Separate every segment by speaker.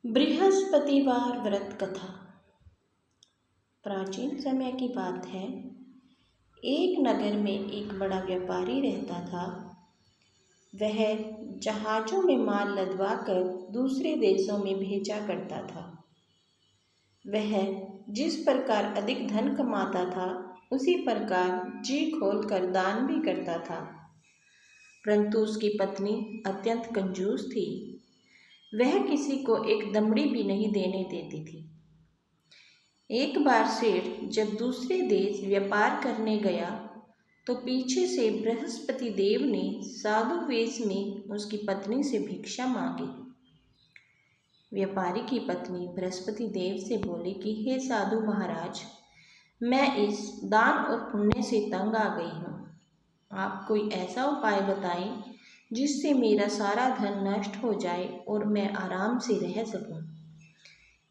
Speaker 1: बृहस्पतिवार व्रत कथा। प्राचीन समय की बात है। एक नगर में एक बड़ा व्यापारी रहता था। वह जहाज़ों में माल लदवाकर दूसरे देशों में भेजा करता था। वह जिस प्रकार अधिक धन कमाता था, उसी प्रकार जी खोलकर दान भी करता था। परंतु उसकी पत्नी अत्यंत कंजूस थी। वह किसी को एक दमड़ी भी नहीं देने देती थी। एक बार सेठ जब दूसरे देश व्यापार करने गया तो पीछे से बृहस्पति देव ने साधु वेश में उसकी पत्नी से भिक्षा मांगी। व्यापारी की पत्नी बृहस्पति देव से बोली कि हे साधु महाराज, मैं इस दान और पुण्य से तंग आ गई हूँ। आप कोई ऐसा उपाय बताएं जिससे मेरा सारा धन नष्ट हो जाए और मैं आराम से रह सकूं।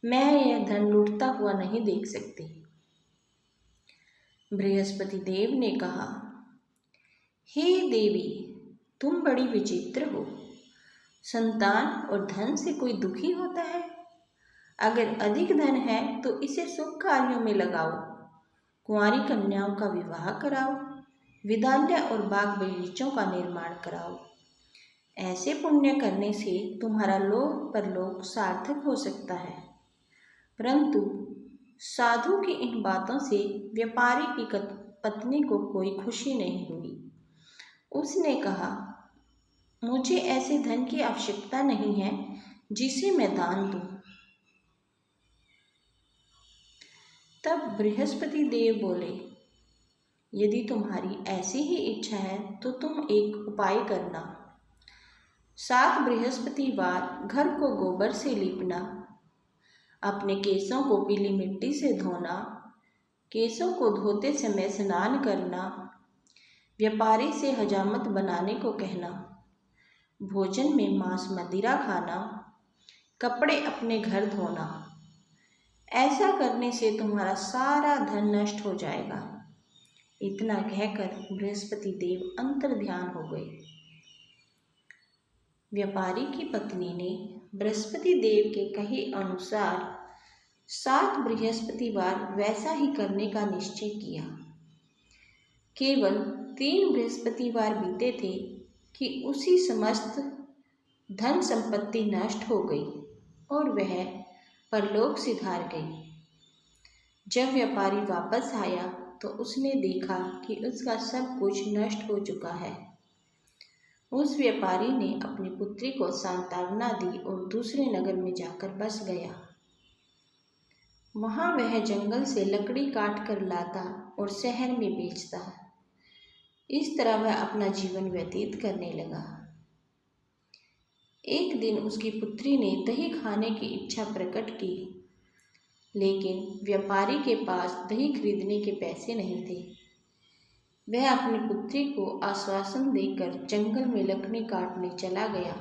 Speaker 1: मैं यह धन लूटता हुआ नहीं देख सकती। बृहस्पति देव ने कहा, हे देवी, तुम बड़ी विचित्र हो। संतान और धन से कोई दुखी होता है? अगर अधिक धन है तो इसे शुभ कार्यों में लगाओ। कुंवारी कन्याओं का विवाह कराओ, विद्यालय और बाग बगीचों का निर्माण कराओ। ऐसे पुण्य करने से तुम्हारा लोक परलोक सार्थक हो सकता है। परंतु साधु की इन बातों से व्यापारी की पत्नी को कोई खुशी नहीं हुई। उसने कहा, मुझे ऐसे धन की आवश्यकता नहीं है जिसे मैं दान दूं। तब बृहस्पति देव बोले, यदि तुम्हारी ऐसी ही इच्छा है तो तुम एक उपाय करना। 7 बृहस्पतिवार घर को गोबर से लीपना, अपने केसों को पीली मिट्टी से धोना, केसों को धोते समय स्नान करना, व्यापारी से हजामत बनाने को कहना, भोजन में मांस मदिरा खाना, कपड़े अपने घर धोना। ऐसा करने से तुम्हारा सारा धन नष्ट हो जाएगा। इतना कहकर बृहस्पति देव अंतर्ध्यान हो गए। व्यापारी की पत्नी ने बृहस्पति देव के कहे अनुसार 7 बृहस्पतिवार वैसा ही करने का निश्चय किया। केवल 3 बृहस्पतिवार बीते थे कि उसी समस्त धन संपत्ति नष्ट हो गई और वह परलोक सिधार गई। जब व्यापारी वापस आया तो उसने देखा कि उसका सब कुछ नष्ट हो चुका है। उस व्यापारी ने अपनी पुत्री को सांत्वना दी और दूसरे नगर में जाकर बस गया। वहां वह जंगल से लकड़ी काट कर लाता और शहर में बेचता। इस तरह वह अपना जीवन व्यतीत करने लगा। एक दिन उसकी पुत्री ने दही खाने की इच्छा प्रकट की, लेकिन व्यापारी के पास दही खरीदने के पैसे नहीं थे। वह अपनी पुत्री को आश्वासन देकर जंगल में लकड़ी काटने चला गया।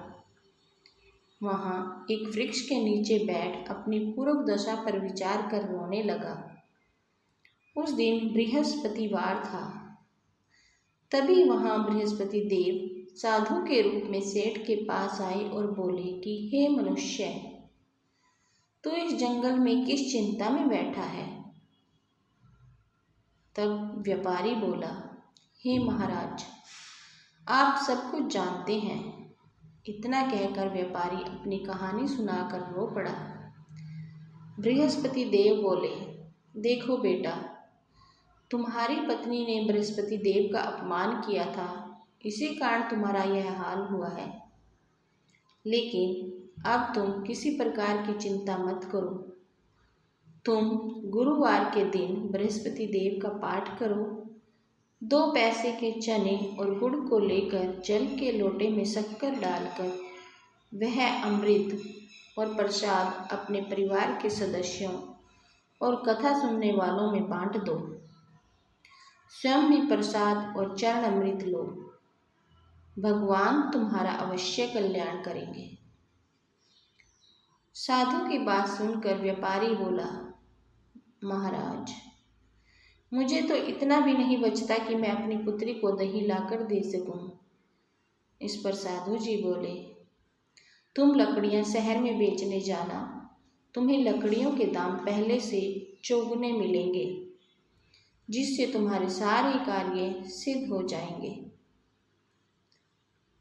Speaker 1: वहां एक वृक्ष के नीचे बैठ अपनी पूर्व दशा पर विचार कर रोने लगा। उस दिन बृहस्पतिवार था। तभी वहां बृहस्पति देव साधु के रूप में सेठ के पास आए और बोले कि हे मनुष्य, तू इस जंगल में किस चिंता में बैठा है? तब व्यापारी बोला, हे महाराज, आप सब कुछ जानते हैं। इतना कहकर व्यापारी अपनी कहानी सुनाकर रो पड़ा। बृहस्पति देव बोले, देखो बेटा, तुम्हारी पत्नी ने बृहस्पति देव का अपमान किया था, इसी कारण तुम्हारा यह हाल हुआ है। लेकिन अब तुम किसी प्रकार की चिंता मत करो। तुम गुरुवार के दिन बृहस्पति देव का पाठ करो। 2 पैसे के चने और गुड़ को लेकर जल के लोटे में शक्कर डालकर वह अमृत और प्रसाद अपने परिवार के सदस्यों और कथा सुनने वालों में बांट दो। स्वयं भी प्रसाद और चरण अमृत लो। भगवान तुम्हारा अवश्य कल्याण करेंगे। साधु की बात सुनकर व्यापारी बोला, महाराज, मुझे तो इतना भी नहीं बचता कि मैं अपनी पुत्री को दही लाकर दे सकूं। इस पर साधु जी बोले, तुम लकड़ियां शहर में बेचने जाना तुम्हें लकड़ियों के दाम पहले से चौगुने मिलेंगे, जिससे तुम्हारे सारे कार्य सिद्ध हो जाएंगे।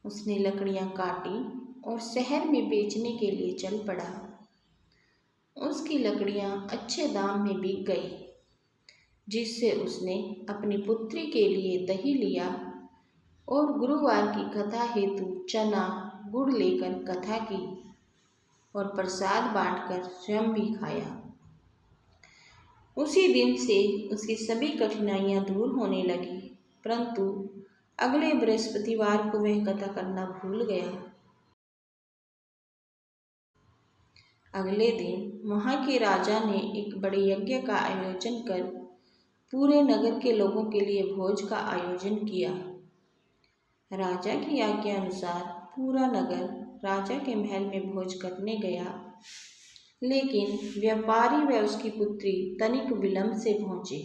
Speaker 1: उसने लकड़ियां काटी और शहर में बेचने के लिए चल पड़ा। उसकी लकड़ियां अच्छे दाम में बिक गई, जिससे उसने अपनी पुत्री के लिए दही लिया और गुरुवार की कथा हेतु चना गुड़ लेकर कथा की और प्रसाद बांटकर स्वयं भी खाया। उसी दिन से उसकी सभी कठिनाइयां दूर होने लगी, परंतु अगले बृहस्पतिवार को वह कथा करना भूल गया। अगले दिन वहां के राजा ने एक बड़े यज्ञ का आयोजन कर पूरे नगर के लोगों के लिए भोज का आयोजन किया। राजा की आज्ञा अनुसार पूरा नगर राजा के महल में भोज करने गया, लेकिन व्यापारी व उसकी पुत्री तनिक विलंब से पहुंचे।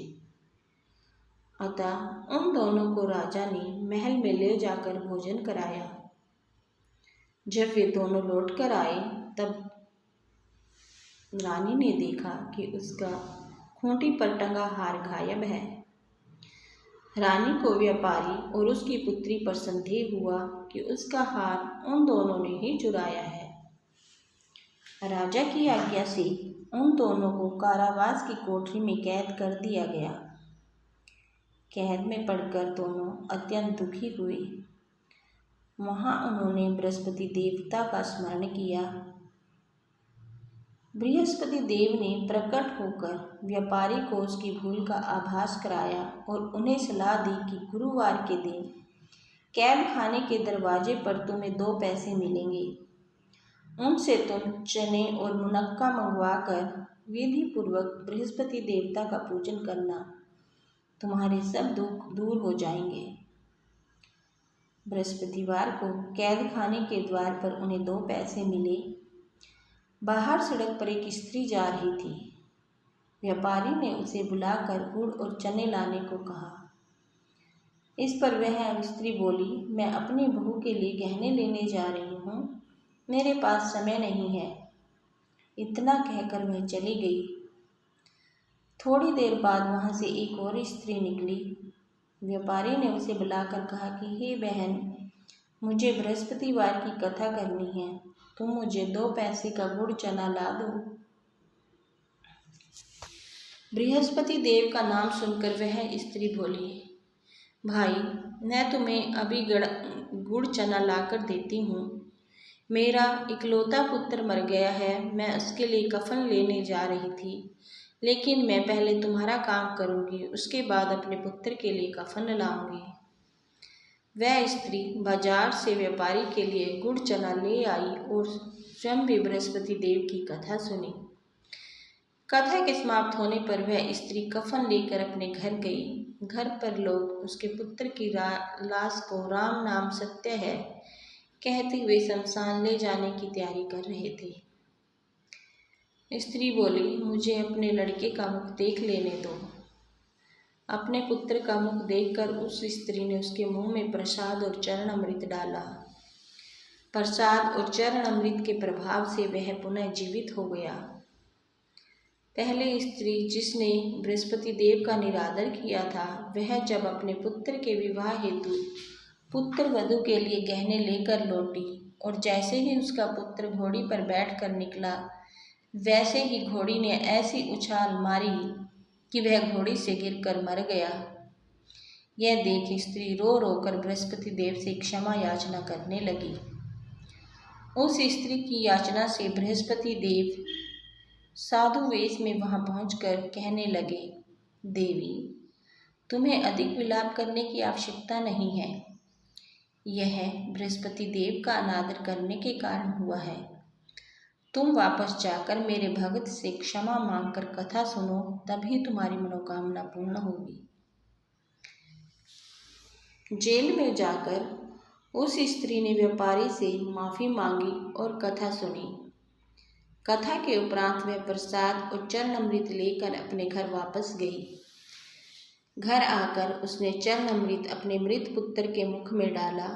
Speaker 1: अतः उन दोनों को राजा ने महल में ले जाकर भोजन कराया। जब वे दोनों लौट कर आए तब रानी ने देखा कि उसका खूंटी पर टंगा हार गायब है। रानी को व्यापारी और उसकी पुत्री पर संदेह हुआ कि उसका हार उन दोनों ने ही चुराया है। राजा की आज्ञा से उन दोनों को कारावास की कोठरी में कैद कर दिया गया। कैद में पड़कर दोनों अत्यंत दुखी हुए। वहां उन्होंने बृहस्पति देवता का स्मरण किया। बृहस्पति देव ने प्रकट होकर व्यापारी को उसकी भूल का आभास कराया और उन्हें सलाह दी कि गुरुवार के दिन कैद खाने के दरवाजे पर तुम्हें 2 पैसे मिलेंगे। उनसे तुम चने और मुनक्का मंगवाकर विधि पूर्वक बृहस्पति देवता का पूजन करना, तुम्हारे सब दुख दूर हो जाएंगे। बृहस्पतिवार को कैद खाने के द्वार पर उन्हें 2 पैसे मिले। बाहर सड़क पर एक स्त्री जा रही थी। व्यापारी ने उसे बुलाकर गुड़ और चने लाने को कहा। इस पर वह स्त्री बोली, मैं अपनी बहू के लिए गहने लेने जा रही हूँ, मेरे पास समय नहीं है। इतना कहकर वह चली गई। थोड़ी देर बाद वहाँ से एक और स्त्री निकली। व्यापारी ने उसे बुलाकर कहा कि हे बहन, मुझे बृहस्पतिवार की कथा करनी है, तुम मुझे 2 पैसे का गुड़ चना ला दो। बृहस्पति देव का नाम सुनकर वह स्त्री बोली, भाई, मैं तुम्हें अभी गुड़ चना लाकर देती हूँ। मेरा इकलौता पुत्र मर गया है, मैं उसके लिए कफन लेने जा रही थी, लेकिन मैं पहले तुम्हारा काम करूँगी, उसके बाद अपने पुत्र के लिए कफन लाऊंगी। वह स्त्री बाजार से व्यापारी के लिए गुड़ चना ले आई और स्वयं भी बृहस्पति देव की कथा सुनी। कथा के समाप्त होने पर वह स्त्री कफन लेकर अपने घर गई। घर पर लोग उसके पुत्र की लाश को राम नाम सत्य है कहते हुए शमशान ले जाने की तैयारी कर रहे थे। स्त्री बोली, मुझे अपने लड़के का मुख देख लेने दो। अपने पुत्र का मुख देखकर उस स्त्री ने उसके मुंह में प्रसाद और चरण अमृत डाला। प्रसाद और चरण अमृत के प्रभाव से वह पुनः जीवित हो गया। पहले स्त्री जिसने बृहस्पति देव का निरादर किया था, वह जब अपने पुत्र के विवाह हेतु पुत्र वधू के लिए गहने लेकर लौटी और जैसे ही उसका पुत्र घोड़ी पर बैठकर निकला, वैसे ही घोड़ी ने ऐसी उछाल मारी कि वह घोड़ी से गिरकर मर गया। यह देख स्त्री रो रो कर बृहस्पति देव से क्षमा याचना करने लगी। उस स्त्री की याचना से बृहस्पति देव साधु वेश में वहां पहुंचकर कहने लगे, देवी, तुम्हें अधिक विलाप करने की आवश्यकता नहीं है। यह बृहस्पति देव का अनादर करने के कारण हुआ है। तुम वापस जाकर मेरे भक्त से क्षमा मांगकर कथा सुनो, तभी तुम्हारी मनोकामना पूर्ण होगी। जेल में जाकर उस स्त्री ने व्यापारी से माफी मांगी और कथा सुनी। कथा के उपरांत वह प्रसाद और चरण अमृत लेकर अपने घर वापस गई। घर आकर उसने चरण अमृत अपने मृत पुत्र के मुख में डाला।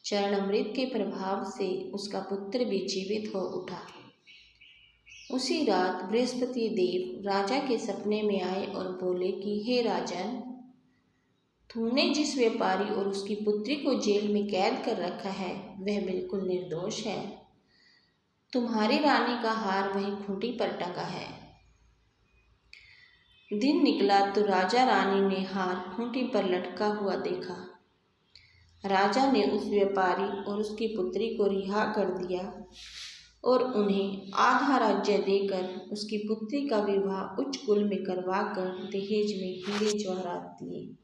Speaker 1: चरण अमृत के प्रभाव से उसका पुत्र भी जीवित हो उठा। उसी रात बृहस्पति देव राजा के सपने में आए और बोले कि हे राजन, तूने जिस व्यापारी और उसकी पुत्री को जेल में कैद कर रखा है वह बिल्कुल निर्दोष है। तुम्हारी रानी का हार वहीं खूंटी पर टंगा है। दिन निकला तो राजा रानी ने हार खूंटी पर लटका हुआ देखा। राजा ने उस व्यापारी और उसकी पुत्री को रिहा कर दिया और उन्हें आधा राज्य देकर उसकी पुत्री का विवाह उच्च कुल में करवाकर दहेज में हीरे जवाहरात दिए।